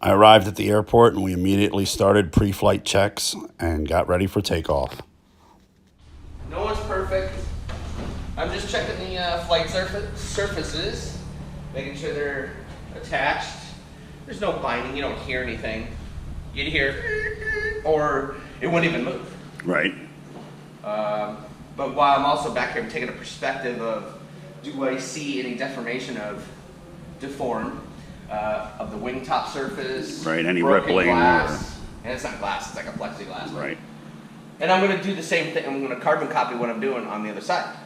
I arrived at the airport and we immediately started pre-flight checks and got ready for takeoff. No one's perfect. I'm just checking the flight surfaces, making sure they're attached. There's no binding, you don't hear anything. You'd hear, or it wouldn't even move. Right. But while I'm also back here, I'm taking a perspective of, do I see any deformation of the wing top surface? Right, any broken rippling glass. And it's not glass, it's like a plexiglass. Right. And I'm going to do the same thing. I'm going to carbon copy what I'm doing on the other side.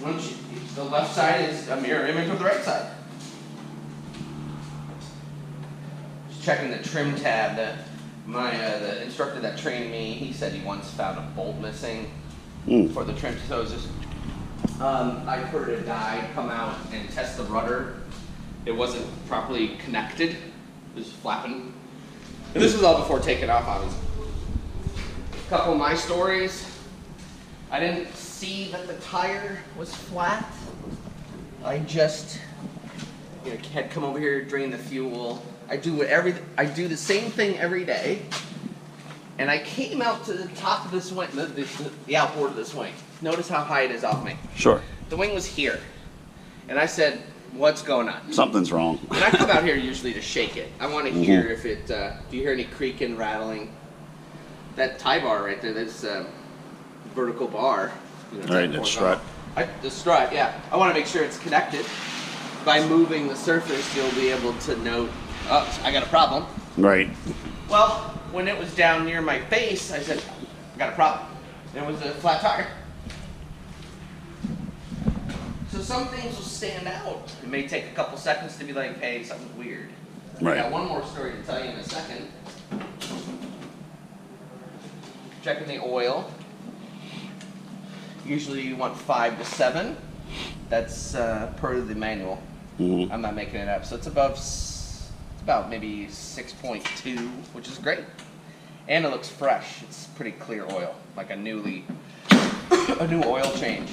The left side is a mirror image of the right side. Just checking the trim tab. That the instructor that trained me, he said he once found a bolt missing for the trim. So it's just I heard a guy come out and test the rudder. It wasn't properly connected. It was flapping. And this was all before taking off, obviously. A couple of my stories. I didn't see that the tire was flat. I just had come over here, drain the fuel. I do the same thing every day. And I came out to the top of this wing, the outboard of this wing. Notice how high it is off me. Sure. The wing was here. And I said, what's going on? Something's wrong. And I come out here usually to shake it. I want to hear if it, do you hear any creaking, rattling? That tie bar right there, that's vertical bar. Right, that strut. The strut, yeah. I want to make sure it's connected. By moving the surface, you'll be able to note, oh, I got a problem. Right. Well, when it was down near my face, I said, I got a problem. It was a flat tire. So some things will stand out. It may take a couple seconds to be like, hey, something's weird. Right. I got one more story to tell you in a second. Checking the oil. Usually you want 5 to 7. That's per the manual. I'm not making it up. So it's about maybe 6.2, which is great. And it looks fresh. It's pretty clear oil, like a new oil change.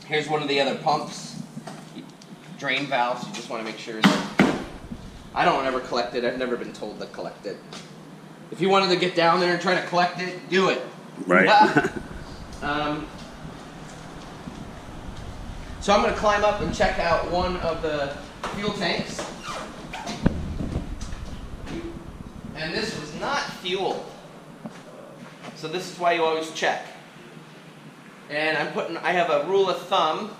Here's one of the other pumps. Drain valves, you just want to make sure that I don't ever collect it. I've never been told to collect it. If you wanted to get down there and try to collect it, do it. Right. So I'm going to climb up and check out one of the fuel tanks. And this was not fuel. So this is why you always check. And I have a rule of thumb,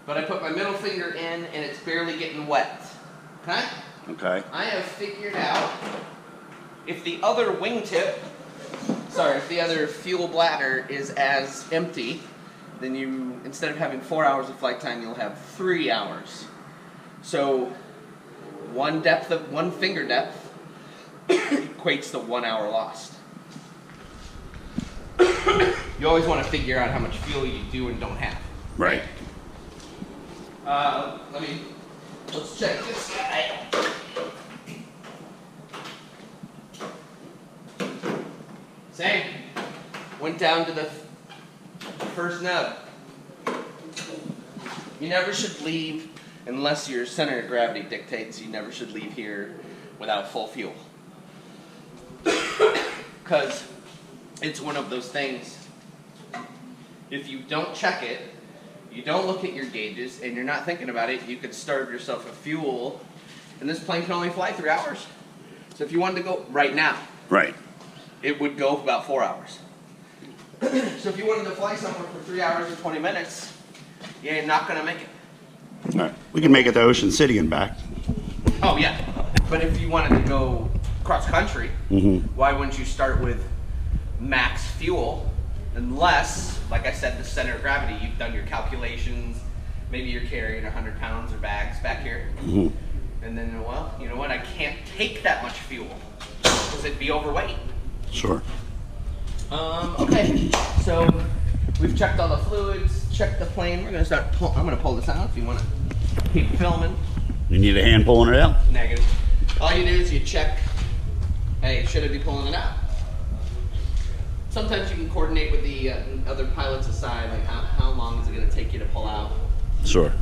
but I put my middle finger in and it's barely getting wet. Okay? Okay. I have figured out if the other if the other fuel bladder is as empty, then you, instead of having 4 hours of flight time, you'll have 3 hours. So one finger depth equates to 1 hour lost. You always want to figure out how much fuel you do and don't have. Right. Let's check this guy. Same. Went down to the first nub. You never should leave, unless your center of gravity dictates, you never should leave here without full fuel. Because it's one of those things, if you don't check it, you don't look at your gauges, and you're not thinking about it, you could starve yourself of fuel, and this plane can only fly 3 hours. So if you wanted to go right now, Right. it would go about 4 hours. So if you wanted to fly somewhere for 3 hours and 20 minutes, you're not going to make it. All right. We can make it to Ocean City and back. Oh, yeah. But if you wanted to go cross country, why wouldn't you start with max fuel? Unless, like I said, the center of gravity, you've done your calculations, maybe you're carrying 100 pounds or bags back here. And then, well, you know what, I can't take that much fuel because it'd be overweight. Sure. Okay, so we've checked all the fluids, checked the plane. We're gonna start I'm gonna pull this out if you wanna keep filming. You need a hand pulling it out? Negative. All you do is you check, hey, should I be pulling it out? Sometimes you can coordinate with the other pilots aside, like how long is it gonna take you to pull out? Sure.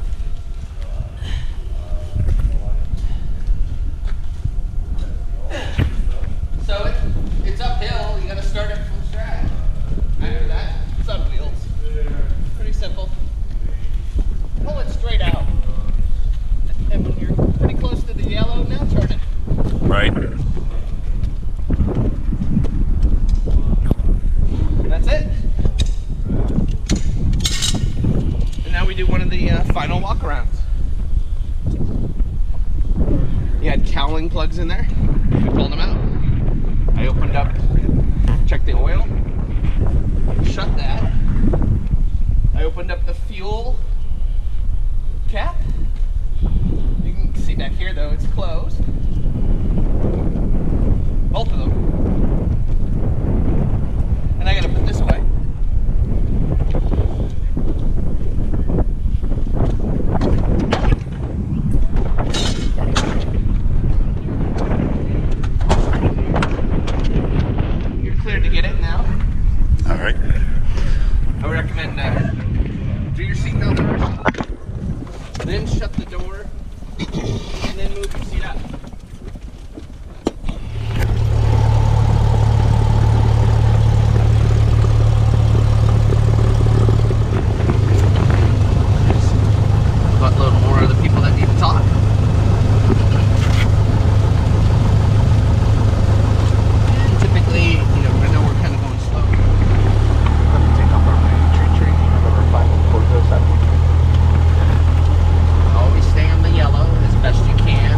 had cowling plugs in there. We pulled them out. I opened up, checked the oil, shut that. I opened up the fuel cap. You can see back here though, it's closed. Both of them. And I gotta put this away. You're cleared to get it now. All right. I would recommend do your seatbelt first, then shut the door, and then move your seat up. Buttload more of the people that need to talk. And typically, I know we're kind of going slow. Let me take off our tree training of our final quarter assembly. Always stay on the yellow as best you can.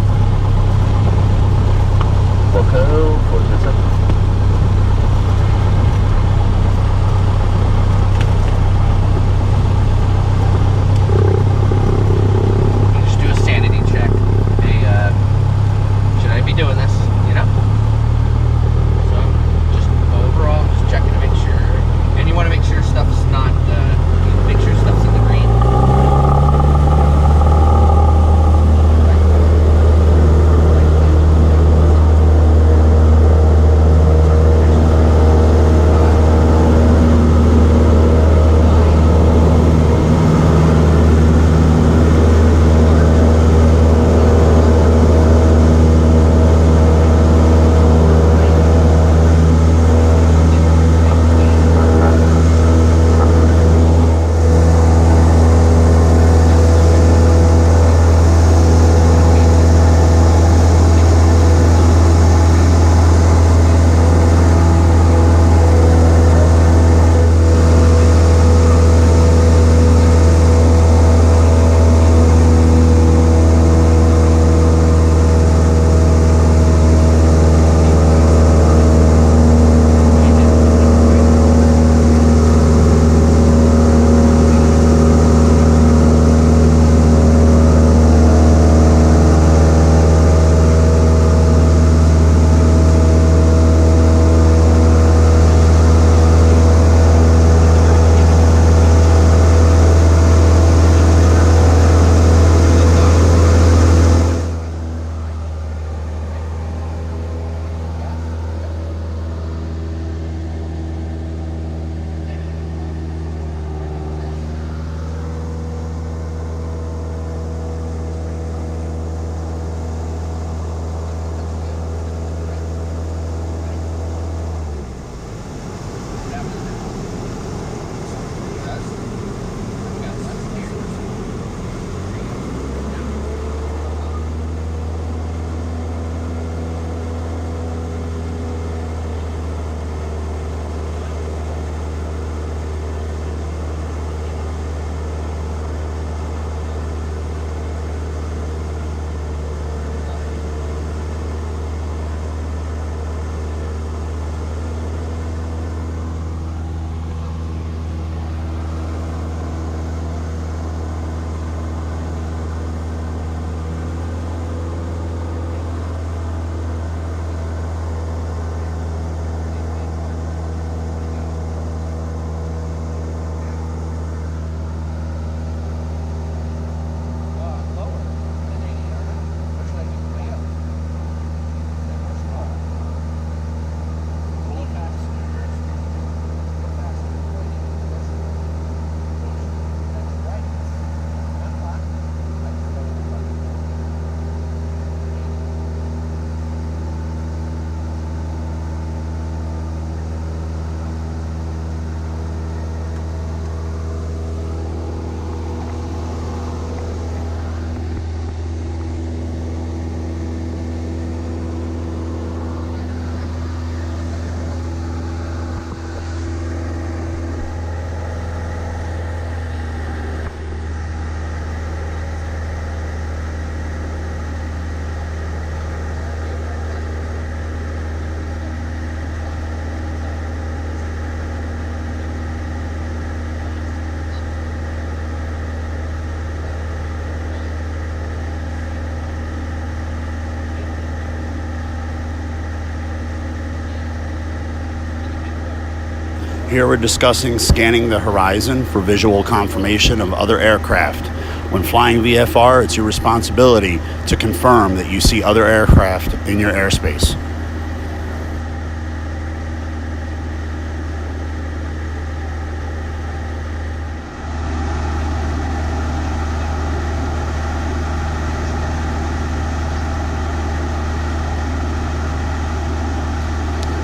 Here we're discussing scanning the horizon for visual confirmation of other aircraft. When flying VFR, it's your responsibility to confirm that you see other aircraft in your airspace.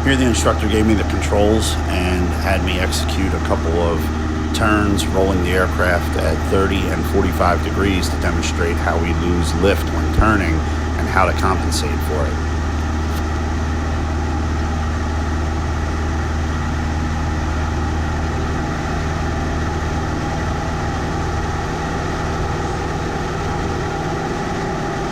Here the instructor gave me the controls and had me execute a couple of turns rolling the aircraft at 30 and 45 degrees to demonstrate how we lose lift when turning and how to compensate for it.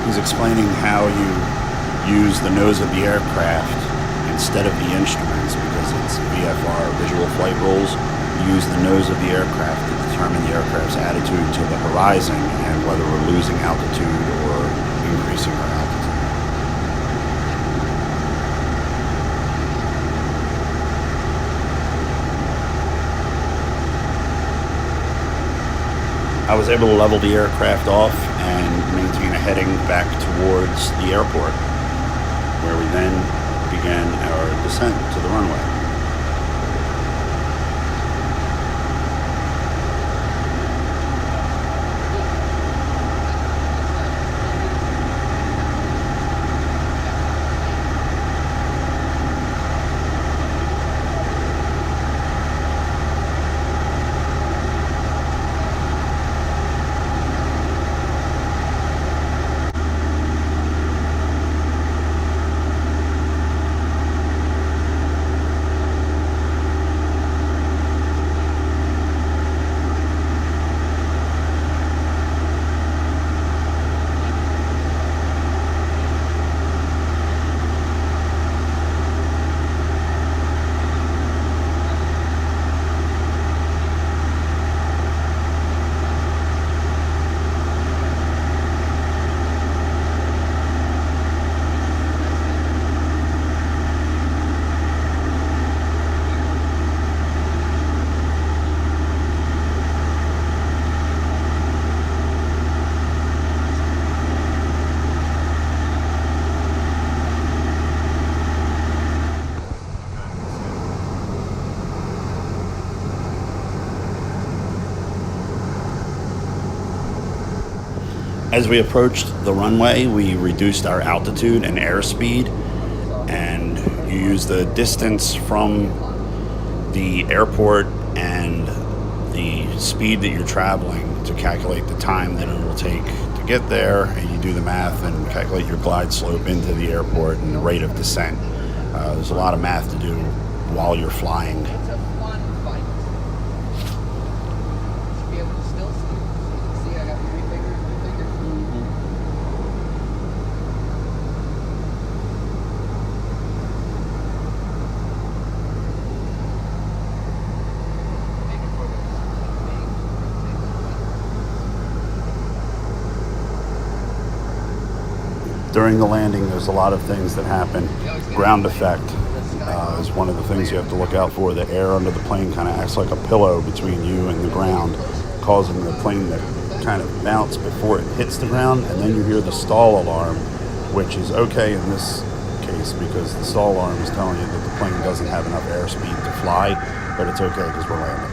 He's explaining how you use the nose of the aircraft instead of the instruments, because it's VFR, visual flight rules. You use the nose of the aircraft to determine the aircraft's attitude to the horizon and whether we're losing altitude or increasing our altitude. I was able to level the aircraft off and maintain a heading back towards the airport, where we then began our descent to the runway. As we approached the runway, we reduced our altitude and airspeed, and you use the distance from the airport and the speed that you're traveling to calculate the time that it will take to get there, and you do the math and calculate your glide slope into the airport and the rate of descent. There's a lot of math to do while you're flying. During the landing, there's a lot of things that happen. Ground effect is one of the things you have to look out for. The air under the plane kind of acts like a pillow between you and the ground, causing the plane to kind of bounce before it hits the ground, and then you hear the stall alarm, which is okay in this case because the stall alarm is telling you that the plane doesn't have enough airspeed to fly, but it's okay because we're landing.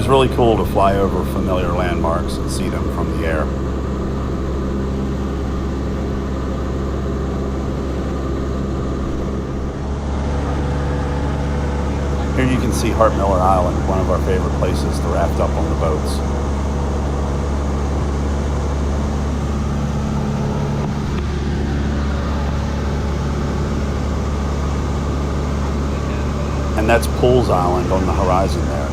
really cool to fly over familiar landmarks and see them from the air. Here you can see Hart Miller Island, one of our favorite places to raft up on the boats. And that's Pools Island on the horizon there.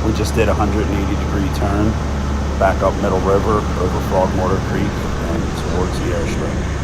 We just did a 180-degree turn back up Middle River over Frogwater Creek and towards the airstrip.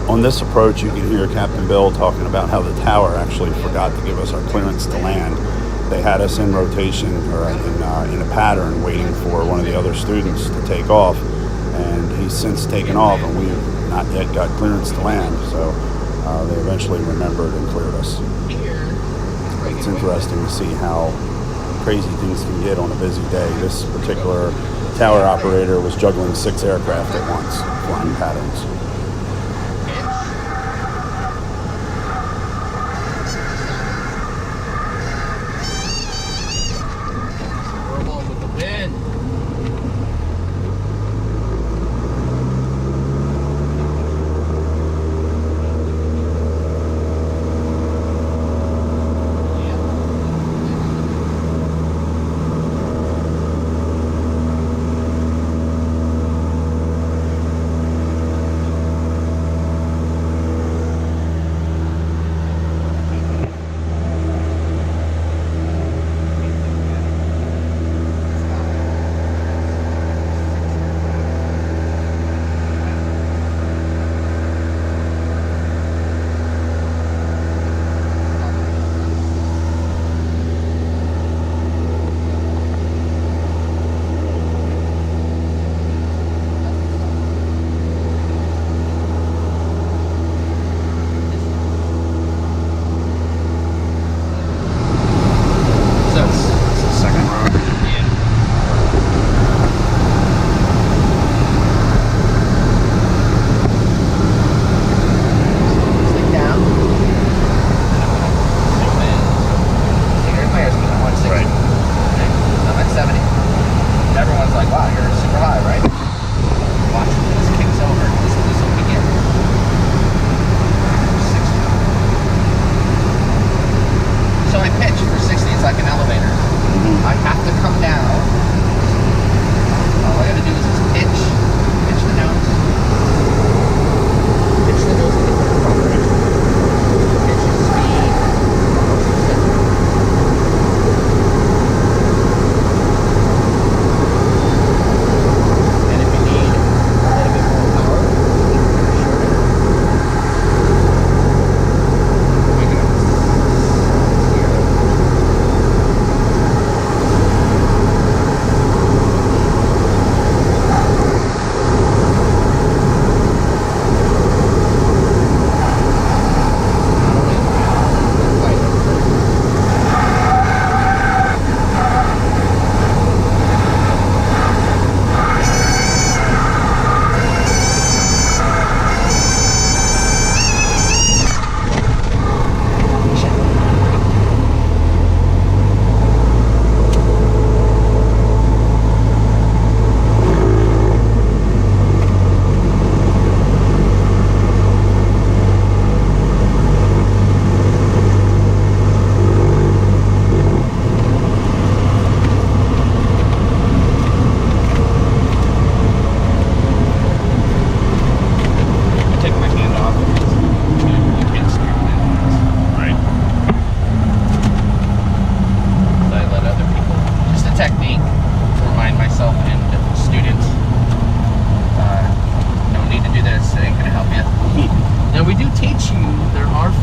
On this approach, you can hear Captain Bill talking about how the tower actually forgot to give us our clearance to land. They had us in rotation or in a pattern waiting for one of the other students to take off, and he's since taken off and we've not yet got clearance to land, so they eventually remembered and cleared us. It's interesting to see how crazy things can get on a busy day. This particular tower operator was juggling 6 aircraft at once, flying patterns.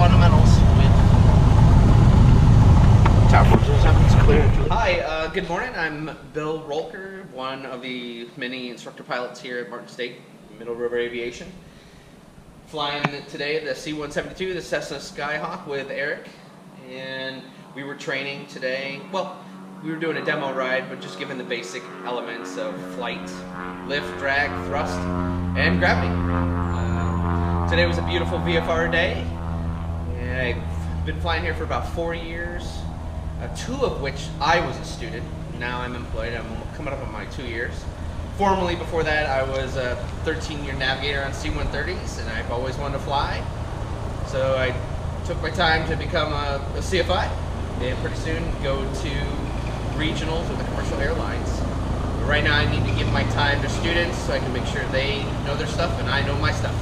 fundamentals with Tower 407's clear. Hi, good morning. I'm Bill Rolker, one of the many instructor pilots here at Martin State Middle River Aviation. Flying today the C-172, the Cessna Skyhawk with Eric, and we were training today. Well, we were doing a demo ride, but just given the basic elements of flight, lift, drag, thrust, and gravity. Today was a beautiful VFR day. I've been flying here for about 4 years, 2 of which I was a student. Now I'm employed. I'm coming up on my 2 years. Formerly, before that, I was a 13-year navigator on C-130s, and I've always wanted to fly. So I took my time to become a CFI, and pretty soon go to regionals with the commercial airlines. But right now, I need to give my time to students so I can make sure they know their stuff and I know my stuff.